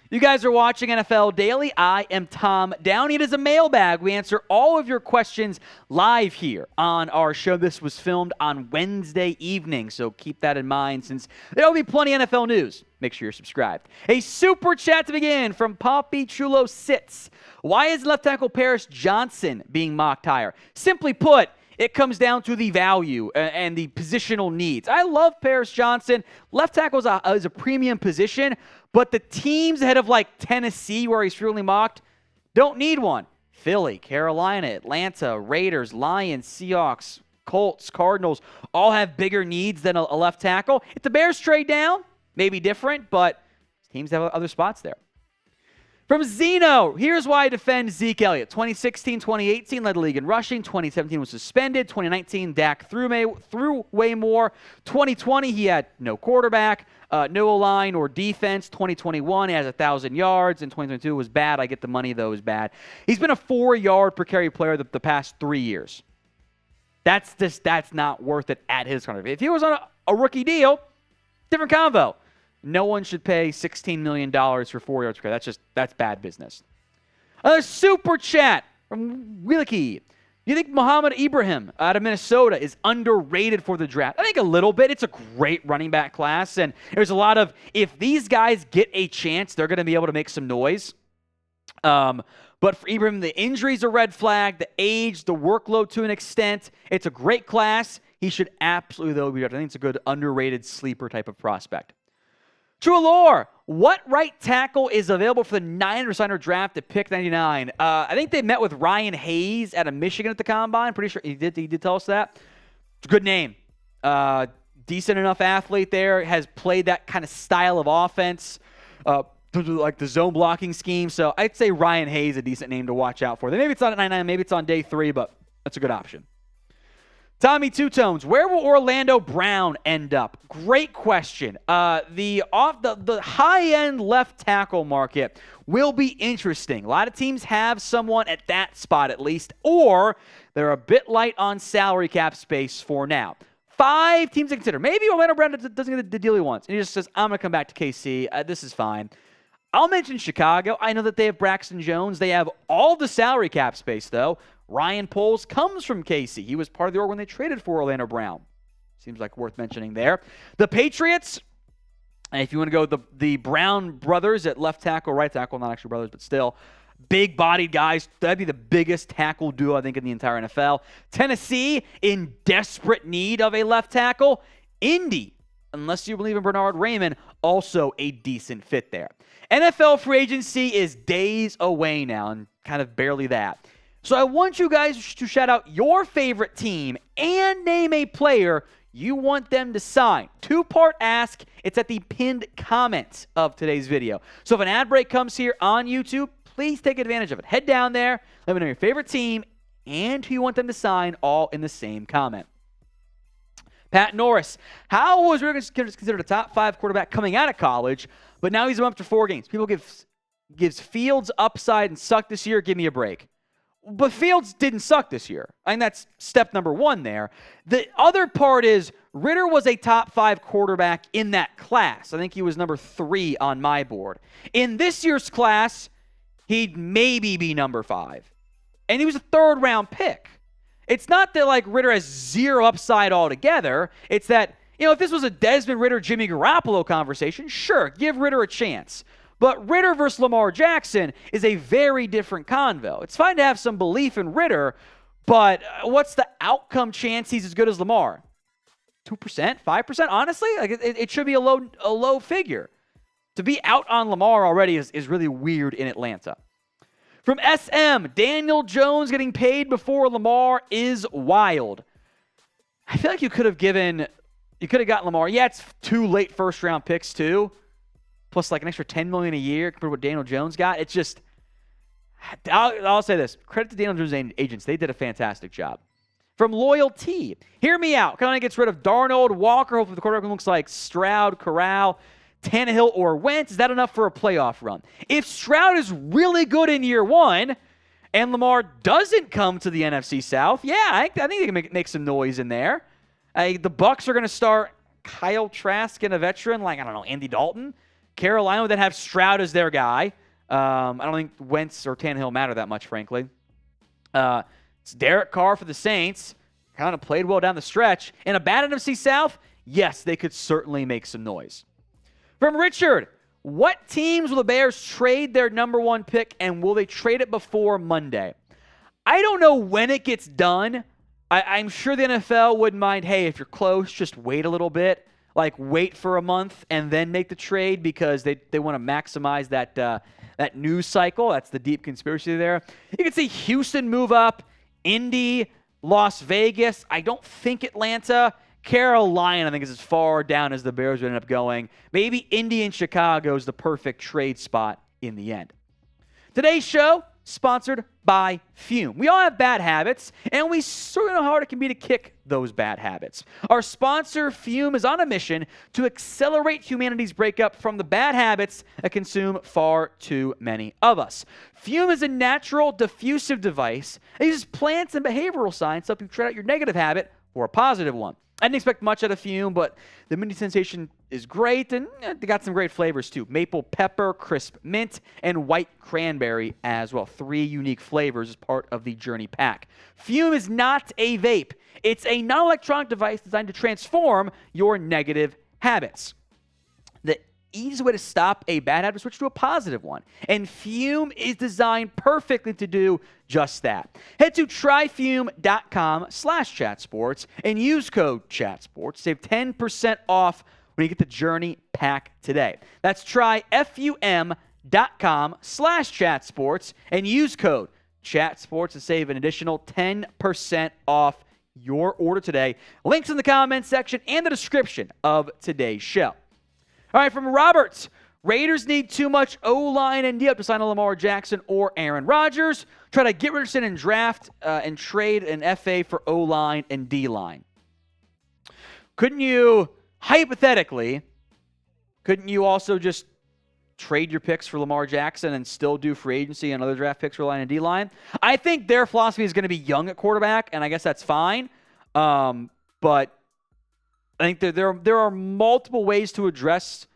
You guys are watching NFL Daily. I am Tom Downey. It is a mailbag. We answer all of your questions live here on our show. This was filmed on Wednesday evening, so keep that in mind since there will be plenty of NFL news. Make sure you're subscribed. A super chat to begin from Poppy Chulo Sits. Why is left tackle Paris Johnson being mocked higher? Simply put, it comes down to the value and the positional needs. I love Paris Johnson. Left tackle is a premium position, but the teams ahead of like Tennessee, where he's frequently mocked, don't need one. Philly, Carolina, Atlanta, Raiders, Lions, Seahawks, Colts, Cardinals all have bigger needs than a left tackle. If the Bears trade down, maybe different, but teams have other spots there. From Zeno, here's why I defend Zeke Elliott. 2016, 2018 led the league in rushing. 2017 was suspended. 2019, Dak threw way more. 2020, he had no quarterback, no O-line or defense. 2021, he has 1,000 yards. And 2022 was bad. I get the money, though, is bad. He's been a 4-yard per carry player the past 3 years. That's not worth it at his contract. If he was on a rookie deal, different convo. No one should pay $16 million for 4 yards per carry. That's bad business. Another super chat from Wilkie. Do you think Mohamed Ibrahim out of Minnesota is underrated for the draft? I think a little bit. It's a great running back class, and there's a lot of, if these guys get a chance, they're going to be able to make some noise. But for Ibrahim, the injury's a red flag, the age, the workload to an extent. It's a great class. He should absolutely, though, be drafted. I think it's a good underrated sleeper type of prospect. True Lore, what right tackle is available for the Niners signer draft at pick 99? I think they met with Ryan Hayes out of Michigan at the Combine. Pretty sure he did tell us that. It's a good name. Decent enough athlete there. Has played that kind of style of offense, like the zone blocking scheme. So I'd say Ryan Hayes is a decent name to watch out for. Maybe it's not at 99, maybe it's on day 3, but that's a good option. Tommy Two Tones, where will Orlando Brown end up? Great question. The high-end left tackle market will be interesting. A lot of teams have someone at that spot at least, or they're a bit light on salary cap space for now. 5 teams to consider. Maybe Orlando Brown doesn't get the deal he wants, and he just says, I'm going to come back to KC. This is fine. I'll mention Chicago. I know that they have Braxton Jones. They have all the salary cap space, though. Ryan Poles comes from KC. He was part of the org when they traded for Orlando Brown. Seems like worth mentioning there. The Patriots, and if you want to go with the Brown brothers at left tackle, right tackle, not actually brothers, but still, big-bodied guys. That'd be the biggest tackle duo, I think, in the entire NFL. Tennessee, in desperate need of a left tackle. Indy, unless you believe in Bernard Raymond, also a decent fit there. NFL free agency is days away now, and kind of barely that. So I want you guys to shout out your favorite team and name a player you want them to sign. 2-part ask. It's at the pinned comments of today's video. So if an ad break comes here on YouTube, please take advantage of it. Head down there, let me know your favorite team and who you want them to sign, all in the same comment. Pat Norris, how was Ridder considered a top 5 quarterback coming out of college, but now he's up to 4 games? People gives Fields upside and suck this year. Give me a break. But Fields didn't suck this year. I think that's step number 1 there. The other part is Ridder was a top 5 quarterback in that class. I think he was number 3 on my board. In this year's class, he'd maybe be number 5. And he was a 3rd-round pick. It's not that, like, Ridder has 0 upside altogether. It's that, if this was a Desmond Ridder, Jimmy Garoppolo conversation, sure, give Ridder a chance. But Ridder versus Lamar Jackson is a very different convo. It's fine to have some belief in Ridder, but what's the outcome chance he's as good as Lamar? 2%? 5%? Honestly? Like it should be a low figure. To be out on Lamar already is really weird in Atlanta. From SM, Daniel Jones getting paid before Lamar is wild. I feel like you could have gotten Lamar. Yeah, it's 2 late first-round picks, too. Plus like an extra $10 million a year compared to what Daniel Jones got. It's just, I'll say this. Credit to Daniel Jones' agents. They did a fantastic job. From Loyalty, hear me out. Kind of gets rid of Darnold, Walker. Hopefully the quarterback looks like Stroud, Corral, Tannehill, or Wentz. Is that enough for a playoff run? If Stroud is really good in year 1 and Lamar doesn't come to the NFC South, yeah, I think they can make some noise in there. The Bucs are going to start Kyle Trask and a veteran like, I don't know, Andy Dalton. Carolina would then have Stroud as their guy. I don't think Wentz or Tannehill matter that much, frankly. It's Derek Carr for the Saints. Kind of played well down the stretch. In a bad NFC South, yes, they could certainly make some noise. From Richard, what teams will the Bears trade their number 1 pick, and will they trade it before Monday? I don't know when it gets done. I'm sure the NFL wouldn't mind, hey, if you're close, just wait a little bit. Like, wait for a month and then make the trade because they want to maximize that news cycle. That's the deep conspiracy there. You can see Houston move up, Indy, Las Vegas. I don't think Atlanta. Carolina, I think, is as far down as the Bears would end up going. Maybe Indy and Chicago is the perfect trade spot in the end. Today's show, sponsored by Fume. We all have bad habits, and we sort of know how hard it can be to kick those bad habits. Our sponsor, Fume, is on a mission to accelerate humanity's breakup from the bad habits that consume far too many of us. Fume is a natural diffusive device that uses plants and behavioral science to help you trade out your negative habit for a positive one. I didn't expect much out of Fume, but the mini sensation is great, and they got some great flavors too. Maple pepper, crisp mint, and white cranberry as well. 3 unique flavors as part of the Journey pack. Fume is not a vape. It's a non-electronic device designed to transform your negative habits. The easiest way to stop a bad habit is switch to a positive one. And Fume is designed perfectly to do just that. Head to tryfume.com/chatsports and use code chatsports. Save 10% off when you get the Journey pack today. That's tryfum.com/chatsports and use code chatsports to save an additional 10% off your order today. Links in the comments section and the description of today's show. All right, from Roberts, Raiders need too much O-line and D up to sign a Lamar Jackson or Aaron Rodgers. Try to get Richardson and draft and trade an FA for O-line and D-line. Couldn't you, hypothetically, also just trade your picks for Lamar Jackson and still do free agency and other draft picks for line and D-line? I think their philosophy is going to be young at quarterback, and I guess that's fine. But I think there are multiple ways to address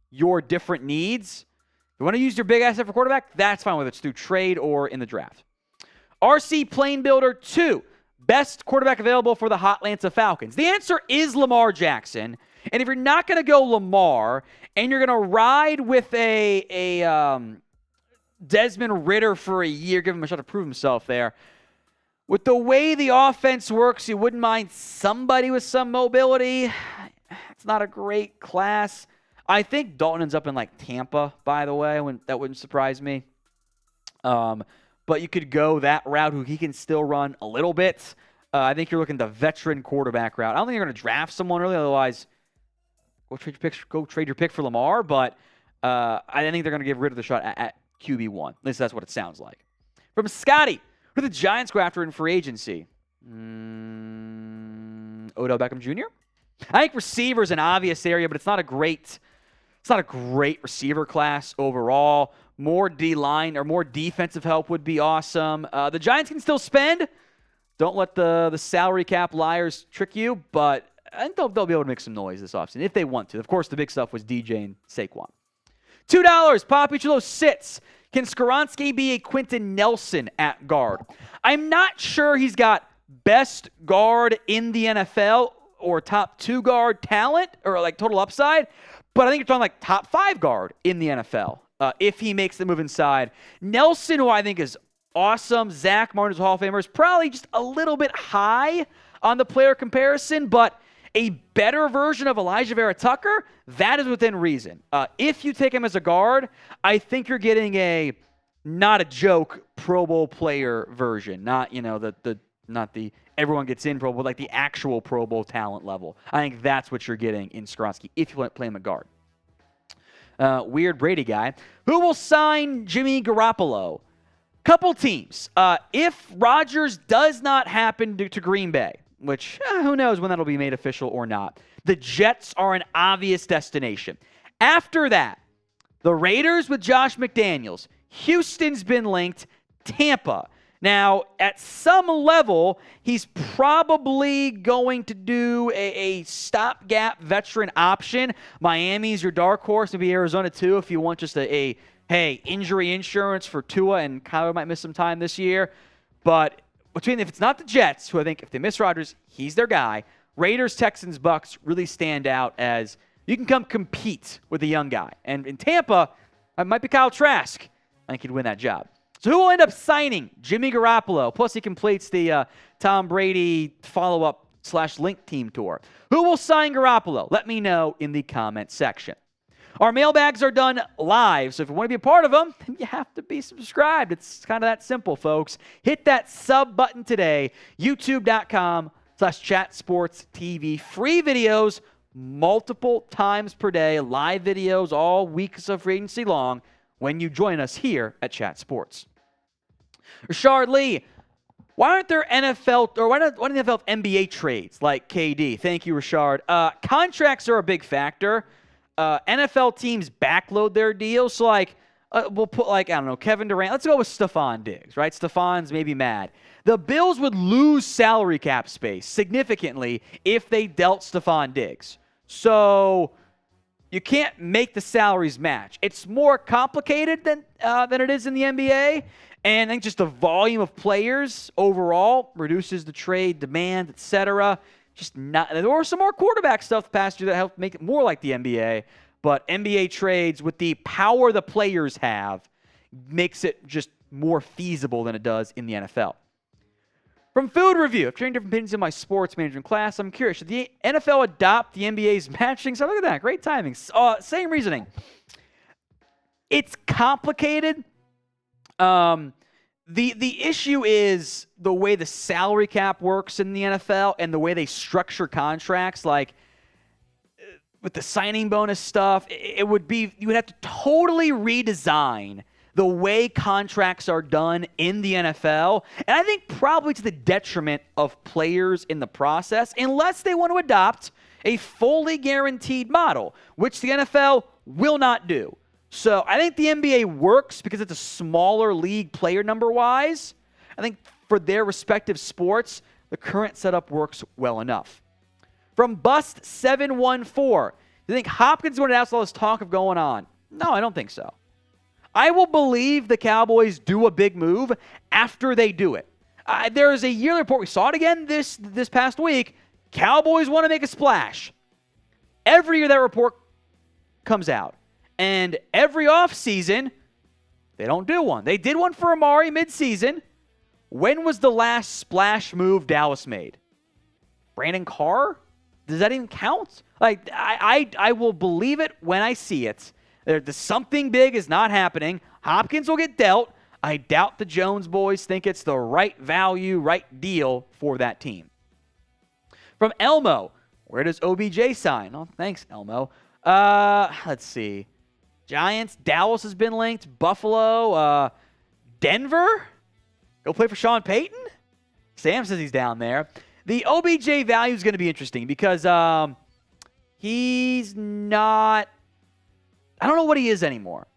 your different needs. If you want to use your big asset for quarterback, that's fine, whether it's through trade or in the draft. RC Plane Builder 2, best quarterback available for the Atlanta Falcons. The answer is Lamar Jackson. And if you're not going to go Lamar and you're going to ride with a Desmond Ridder for a year, give him a shot to prove himself there, with the way the offense works, you wouldn't mind somebody with some mobility. It's not a great class. I think Dalton ends up in like Tampa, by the way. That wouldn't surprise me. But you could go that route who he can still run a little bit. I think you're looking the veteran quarterback route. I don't think you're going to draft someone early. Otherwise, go trade your pick for Lamar. But I think they're going to give rid of the shot at QB1. At least that's what it sounds like. From Scotty, who the Giants go after in free agency? Odell Beckham Jr.? I think receiver is an obvious area, but it's not a great receiver class overall. More D-line or more defensive help would be awesome. The Giants can still spend. Don't let the salary cap liars trick you, but I think they'll be able to make some noise this offseason if they want to. Of course, the big stuff was DJ and Saquon. $2, Poppy Chulo sits. Can Skoronski be a Quentin Nelson at guard? I'm not sure he's got best guard in the NFL or top 2 guard talent or like total upside, but I think you're talking like top 5 guard in the NFL if he makes the move inside. Nelson, who I think is awesome, Zach Martin's Hall of Famer, is probably just a little bit high on the player comparison, but a better version of Elijah Vera Tucker, that is within reason. If you take him as a guard, I think you're getting a not a joke Pro Bowl player version, not not the everyone gets in Pro Bowl, like the actual Pro Bowl talent level. I think that's what you're getting in Skoronski if you play him at guard. Weird Brady guy. Who will sign Jimmy Garoppolo? Couple teams. If Rodgers does not happen to Green Bay, which who knows when that'll be made official or not, the Jets are an obvious destination. After that, the Raiders with Josh McDaniels. Houston's been linked. Tampa. Now, at some level, he's probably going to do a stopgap veteran option. Miami's your dark horse, maybe Arizona too, if you want just hey, injury insurance for Tua, and Kyler might miss some time this year. But if it's not the Jets, who I think if they miss Rodgers, he's their guy, Raiders, Texans, Bucks really stand out as you can come compete with a young guy. And in Tampa, it might be Kyle Trask. I think he'd win that job. So who will end up signing Jimmy Garoppolo? Plus, he completes the Tom Brady follow-up/link team tour. Who will sign Garoppolo? Let me know in the comment section. Our mailbags are done live, so if you want to be a part of them, then you have to be subscribed. It's kind of that simple, folks. Hit that sub button today, youtube.com/chatsportstv. Free videos multiple times per day, live videos all weeks of free agency long when you join us here at Chat Sports. Rashard Lee, why aren't there NFL, or why don't the NFL have NBA trades like KD? Thank you, Rashard. Contracts are a big factor. NFL teams backload their deals. So, we'll put, Kevin Durant. Let's go with Stephon Diggs, right? Stephan's maybe mad. The Bills would lose salary cap space significantly if they dealt Stephon Diggs. So, you can't make the salaries match. It's more complicated than it is in the NBA. And I think just the volume of players overall reduces the trade demand, etc. There were some more quarterback stuff the past year that helped make it more like the NBA. But NBA trades with the power the players have makes it just more feasible than it does in the NFL. From Food Review, I've trained different opinions in my sports management class. I'm curious, should the NFL adopt the NBA's matching? So look at that, great timing. Same reasoning. It's complicated. The issue is the way the salary cap works in the NFL and the way they structure contracts. Like with the signing bonus stuff, you would have to totally redesign the way contracts are done in the NFL, and I think probably to the detriment of players in the process, unless they want to adopt a fully guaranteed model, which the NFL will not do. So I think the NBA works because it's a smaller league player number-wise. I think for their respective sports, the current setup works well enough. From Bust714, do you think Hopkins is going to announce all this talk of going on? No, I don't think so. I will believe the Cowboys do a big move after they do it. There is a yearly report. We saw it again this past week. Cowboys want to make a splash. Every year that report comes out. And every offseason, they don't do one. They did one for Amari midseason. When was the last splash move Dallas made? Brandon Carr? Does that even count? I will believe it when I see it. Something big is not happening. Hopkins will get dealt. I doubt the Jones boys think it's the right value, right deal for that team. From Elmo, where does OBJ sign? Oh, thanks, Elmo. Let's see. Giants, Dallas has been linked. Buffalo, Denver? Go play for Sean Payton? Sam says he's down there. The OBJ value is going to be interesting because he's not... I don't know what he is anymore.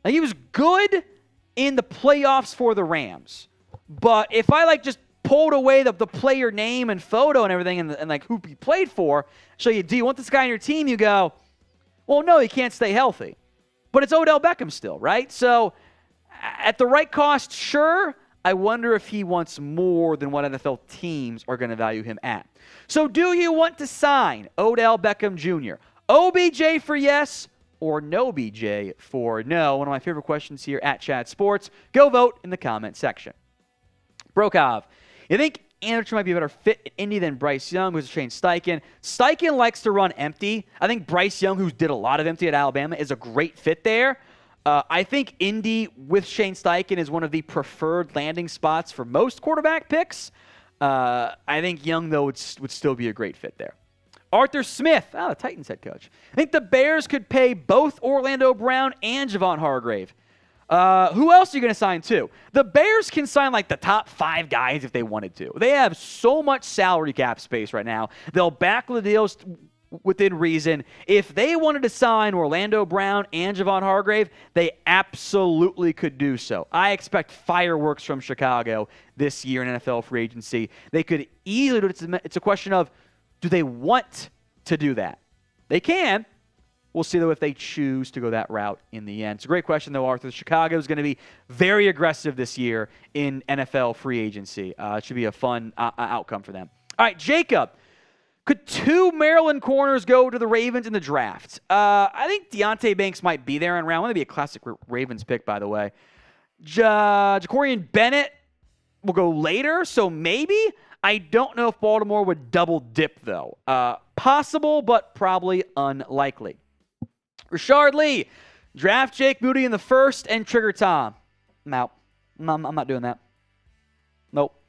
He was good in the playoffs for the Rams. But if I just pulled away the player name and photo and everything and who he played for, show you, do you want this guy on your team? You go, well, no, he can't stay healthy. But it's Odell Beckham still, right? So at the right cost, sure. I wonder if he wants more than what NFL teams are going to value him at. So do you want to sign Odell Beckham Jr.? OBJ for yes, or no BJ for no? One of my favorite questions here at Chat Sports. Go vote in the comment section. Brokov, you think Anderson might be a better fit in Indy than Bryce Young, who's trained Steichen? Steichen likes to run empty. I think Bryce Young, who did a lot of empty at Alabama, is a great fit there. I think Indy with Shane Steichen is one of the preferred landing spots for most quarterback picks. I think Young, though, would still be a great fit there. Arthur Smith, the Titans head coach. I think the Bears could pay both Orlando Brown and Javon Hargrave. Who else are you going to sign to? The Bears can sign the top 5 guys if they wanted to. They have so much salary cap space right now. They'll back the deals within reason. If they wanted to sign Orlando Brown and Javon Hargrave, they absolutely could do so. I expect fireworks from Chicago this year in NFL free agency. They could easily do it. It's a question of, do they want to do that? They can. We'll see, though, if they choose to go that route in the end. It's a great question, though, Arthur. Chicago is going to be very aggressive this year in NFL free agency. It should be a fun outcome for them. All right, Jacob. Could 2 Maryland corners go to the Ravens in the draft? I think Deonte Banks might be there in round one. That'd be a classic Ravens pick, by the way. Jacorian Bennett will go later, so maybe. I don't know if Baltimore would double dip, though. Possible, but probably unlikely. Rashard Lee, draft Jake Moody in the first and trigger Tom. I'm out. I'm not doing that. Nope.